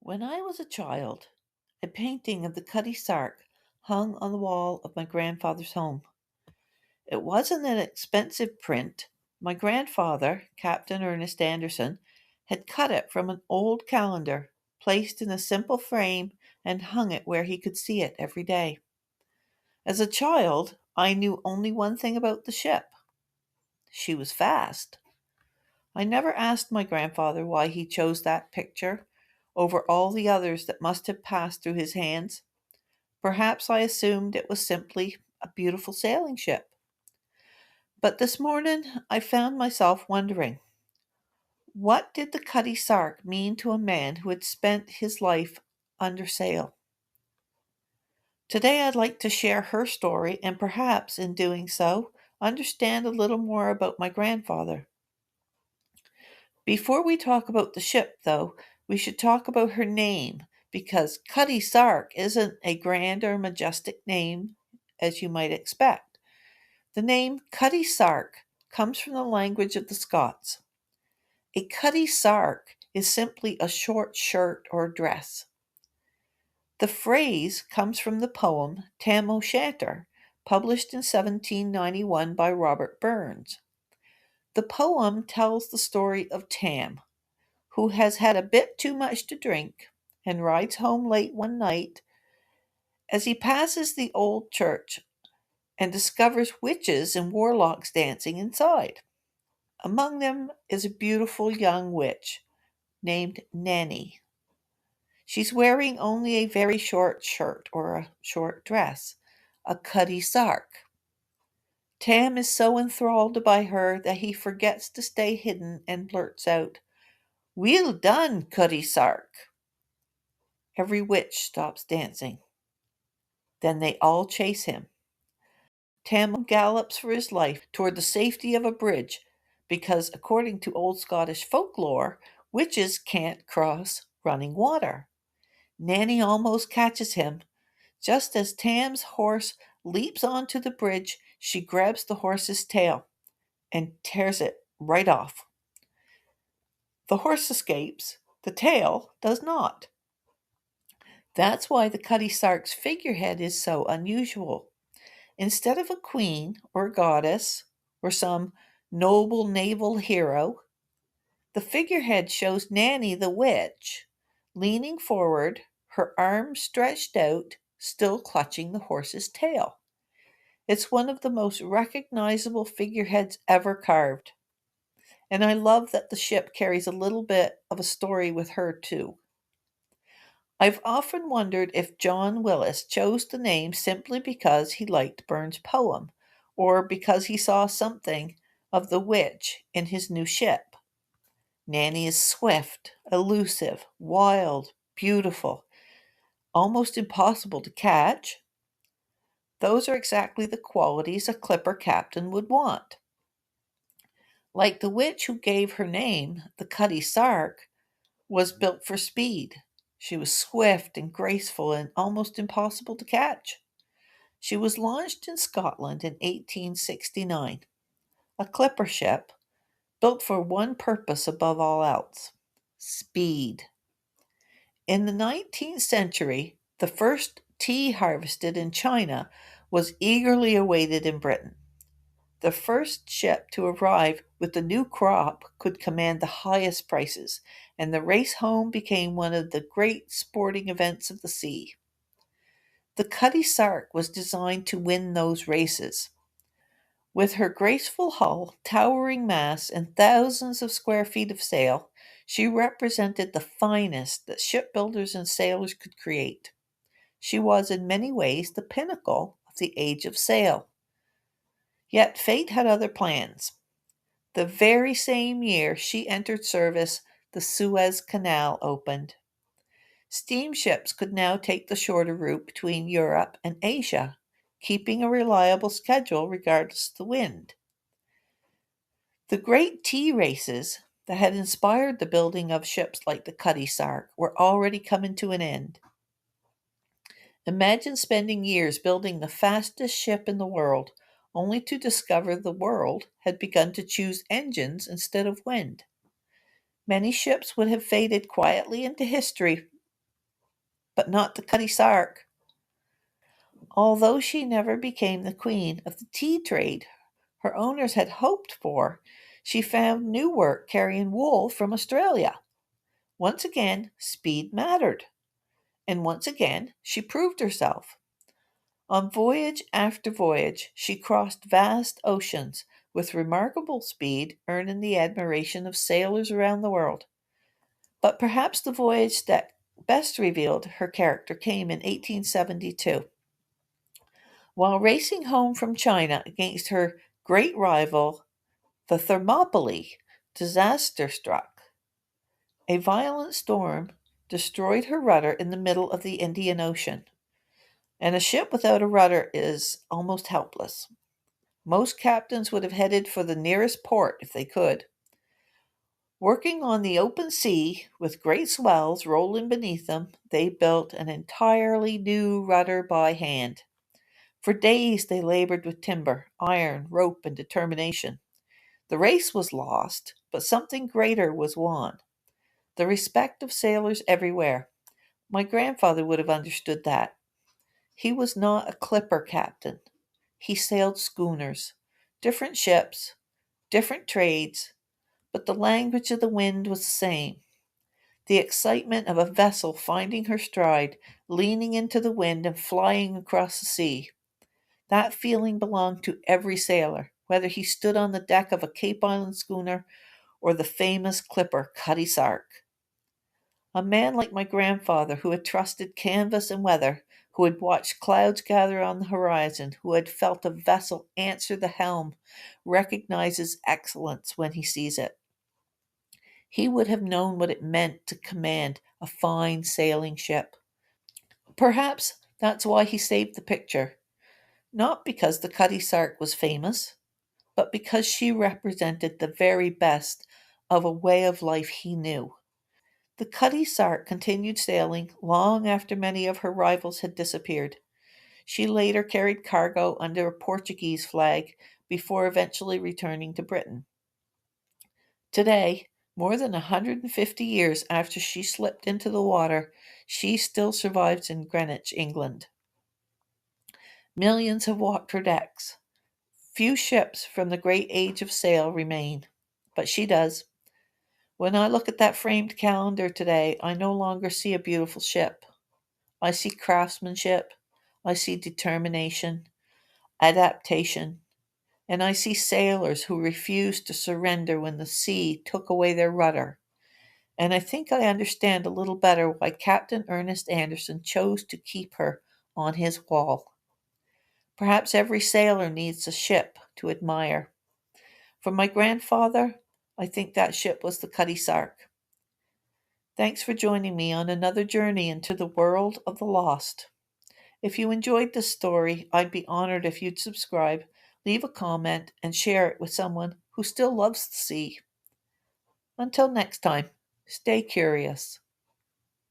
When I was a child, a painting of the Cutty Sark hung on the wall of my grandfather's home. It wasn't an expensive print. My grandfather, Captain Ernest Anderson, had cut it from an old calendar, placed in a simple frame, and hung it where he could see it every day. As a child, I knew only one thing about the ship. She was fast. I never asked my grandfather why he chose that picture over all the others that must have passed through his hands. Perhaps I assumed it was simply a beautiful sailing ship. But this morning I found myself wondering, what did the Cutty Sark mean to a man who had spent his life under sail? Today I'd like to share her story and perhaps in doing so, understand a little more about my grandfather. Before we talk about the ship, though, we should talk about her name because Cutty Sark isn't a grand or majestic name as you might expect. The name Cutty Sark comes from the language of the Scots. A cutty sark is simply a short shirt or dress. The phrase comes from the poem Tam O'Shanter, published in 1791 by Robert Burns. The poem tells the story of Tam, who has had a bit too much to drink and rides home late one night as he passes the old church and discovers witches and warlocks dancing inside. Among them is a beautiful young witch named Nanny. She's wearing only a very short shirt or a short dress, a cutty sark. Tam is so enthralled by her that he forgets to stay hidden and blurts out, "Weel done, Cutty Sark." Every witch stops dancing. Then they all chase him. Tam gallops for his life toward the safety of a bridge because, according to old Scottish folklore, witches can't cross running water. Nanny almost catches him. Just as Tam's horse leaps onto the bridge, she grabs the horse's tail and tears it right off. The horse escapes, the tail does not. That's why the Cutty Sark's figurehead is so unusual. Instead of a queen or goddess or some noble naval hero, the figurehead shows Nanny the witch leaning forward, her arms stretched out, still clutching the horse's tail. It's one of the most recognizable figureheads ever carved. And I love that the ship carries a little bit of a story with her, too. I've often wondered if John Willis chose the name simply because he liked Burns' poem, or because he saw something of the witch in his new ship. Nanny is swift, elusive, wild, beautiful, almost impossible to catch. Those are exactly the qualities a clipper captain would want. Like the witch who gave her name, the Cutty Sark was built for speed. She was swift and graceful and almost impossible to catch. She was launched in Scotland in 1869, a clipper ship built for one purpose above all else: speed. In the 19th century, the first tea harvested in China was eagerly awaited in Britain. The first ship to arrive with the new crop could command the highest prices, and the race home became one of the great sporting events of the sea. The Cutty Sark was designed to win those races. With her graceful hull, towering masts, and thousands of square feet of sail, she represented the finest that shipbuilders and sailors could create. She was in many ways the pinnacle of the age of sail. Yet fate had other plans. The very same year she entered service, the Suez Canal opened. Steamships could now take the shorter route between Europe and Asia, keeping a reliable schedule regardless of the wind. The great tea races that had inspired the building of ships like the Cutty Sark were already coming to an end. Imagine spending years building the fastest ship in the world, only to discover the world had begun to choose engines instead of wind. Many ships would have faded quietly into history but not the Cutty Sark. Although she never became the queen of the tea trade her owners had hoped for, she found new work carrying wool from Australia. Once again, speed mattered, and once again, she proved herself. On voyage after voyage, she crossed vast oceans with remarkable speed, earning the admiration of sailors around the world. But perhaps the voyage that best revealed her character came in 1872. While racing home from China against her great rival, the Thermopylae, disaster struck. A violent storm destroyed her rudder in the middle of the Indian Ocean, and a ship without a rudder is almost helpless. Most captains would have headed for the nearest port if they could. Working on the open sea, with great swells rolling beneath them, they built an entirely new rudder by hand. For days they labored with timber, iron, rope, and determination. The race was lost, but something greater was won. The respect of sailors everywhere. My grandfather would have understood that. He was not a clipper captain. He sailed schooners, different ships, different trades, but the language of the wind was the same. The excitement of a vessel finding her stride, leaning into the wind and flying across the sea. That feeling belonged to every sailor, whether he stood on the deck of a Cape Island schooner or the famous clipper Cutty Sark. A man like my grandfather, who had trusted canvas and weather, who had watched clouds gather on the horizon, who had felt a vessel answer the helm, recognizes excellence when he sees it. He would have known what it meant to command a fine sailing ship. Perhaps that's why he saved the picture. Not because the Cutty Sark was famous, but because she represented the very best of a way of life he knew. The Cutty Sark continued sailing long after many of her rivals had disappeared. She later carried cargo under a Portuguese flag before eventually returning to Britain. Today, more than 150 years after she slipped into the water, she still survives in Greenwich, England. Millions have walked her decks. Few ships from the great age of sail remain, but she does. When I look at that framed calendar today, I no longer see a beautiful ship. I see craftsmanship, I see determination, adaptation, and I see sailors who refused to surrender when the sea took away their rudder. And I think I understand a little better why Captain Ernest Anderson chose to keep her on his wall. Perhaps every sailor needs a ship to admire. For my grandfather, I think that ship was the Cutty Sark. Thanks for joining me on another journey into the world of the lost. If you enjoyed this story, I'd be honored if you'd subscribe, leave a comment, and share it with someone who still loves the sea. Until next time, stay curious.